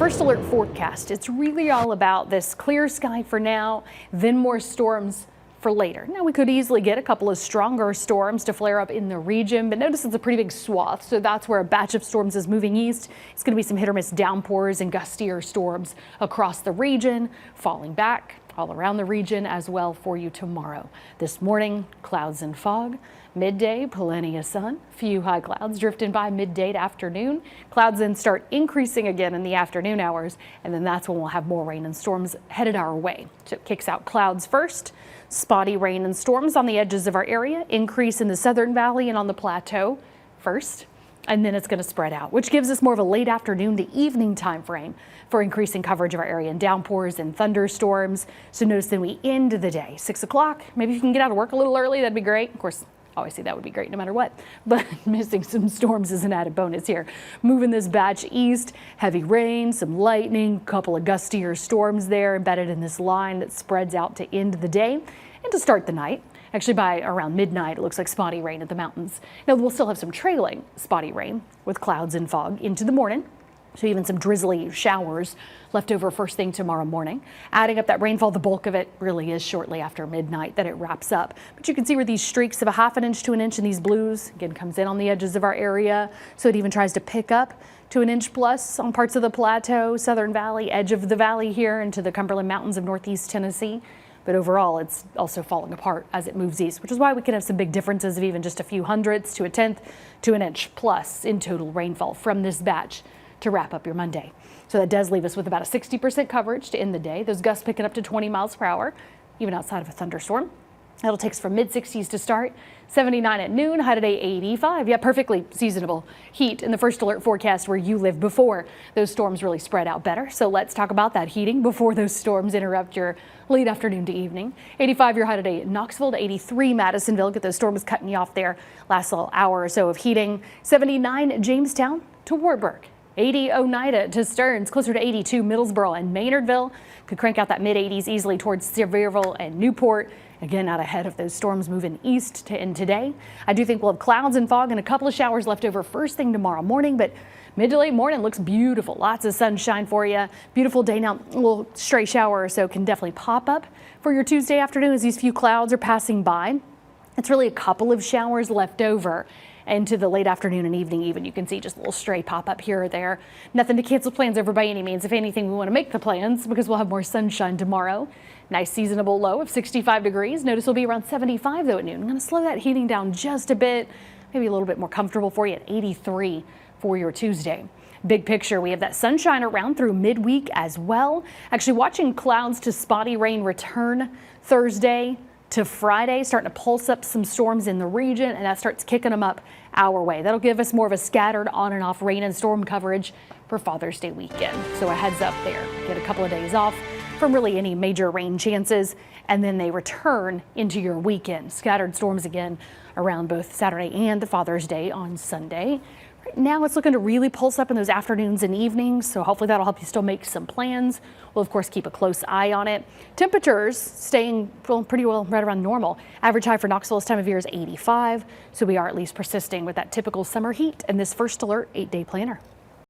First alert forecast. It's really all about this clear sky for now, then more storms for later. Now we could easily get a couple of stronger storms to flare up in the region, but notice it's a pretty big swath. So that's where a batch of storms is moving east. It's going to be some hit or miss downpours and gustier storms across the region, falling back all around the region as well for you tomorrow. This morning, clouds and fog. Midday, plenty of sun. Few high clouds drifting by midday to afternoon. Clouds then start increasing again in the afternoon hours, and then that's when we'll have more rain and storms headed our way. So it kicks out clouds first. Spotty rain and storms on the edges of our area. Increase in the southern valley and on the plateau first. And then it's going to spread out, which gives us more of a late afternoon to evening time frame for increasing coverage of our area and downpours and thunderstorms. So notice then we end the day, 6 o'clock. Maybe if you can get out of work a little early, that'd be great. Of course, obviously that would be great no matter what, but missing some storms is an added bonus here. Moving this batch east, heavy rain, some lightning, couple of gustier storms there embedded in this line that spreads out to end the day and to start the night. Actually, by around midnight, it looks like spotty rain at the mountains. Now, we'll still have some trailing spotty rain with clouds and fog into the morning. So even some drizzly showers left over first thing tomorrow morning. Adding up that rainfall, the bulk of it really is shortly after midnight that it wraps up. But you can see where these streaks of a ½ inch to an inch in these blues, again, comes in on the edges of our area. So it even tries to pick up to 1 inch plus on parts of the plateau, southern valley, edge of the valley here into the Cumberland Mountains of northeast Tennessee. But overall, it's also falling apart as it moves east, which is why we can have some big differences of even just a few hundredths to a tenth to 1 inch plus in total rainfall from this batch to wrap up your Monday. So that does leave us with about a 60% coverage to end the day. Those gusts picking up to 20 miles per hour, even outside of a thunderstorm. That'll take us from mid-60s to start, 79 at noon, high today 85. Yeah, perfectly seasonable heat in the first alert forecast where you live before those storms really spread out better. So let's talk about that heating before those storms interrupt your late afternoon to evening. 85 your high today in Knoxville to 83 Madisonville. Get those storms cutting you off there last little hour or so of heating. 79 Jamestown to Wartburg. 80 Oneida to Stearns, closer to 82 Middlesboro and Maynardville. Could crank out that mid-80s easily towards Sevierville and Newport. Again, out ahead of those storms moving east to end today. I do think we'll have clouds and fog and a couple of showers left over first thing tomorrow morning, but mid to late morning looks beautiful. Lots of sunshine for you. Beautiful day now. A little stray shower or so can definitely pop up for your Tuesday afternoon as these few clouds are passing by. It's really a couple of showers left over into the late afternoon and evening even. You can see just a little stray pop up here or there. Nothing to cancel plans over by any means. If anything, we want to make the plans because we'll have more sunshine tomorrow. Nice seasonable low of 65 degrees. Notice we'll be around 75 though at noon. I'm going to slow that heating down just a bit, maybe a little bit more comfortable for you at 83 for your Tuesday. Big picture, we have that sunshine around through midweek as well. Actually watching clouds to spotty rain return Thursday to Friday, starting to pulse up some storms in the region, and that starts kicking them up our way. That'll give us more of a scattered on and off rain and storm coverage for Father's Day weekend. So a heads up there. Get a couple of days off from really any major rain chances, and then they return into your weekend. Scattered storms again around both Saturday and Father's Day on Sunday. Right now it's looking to really pulse up in those afternoons and evenings, so hopefully that'll help you still make some plans. We'll of course keep a close eye on it. Temperatures staying pretty well right around normal. Average high for Knoxville this time of year is 85, so we are at least persisting with that typical summer heat in this first alert 8-day planner.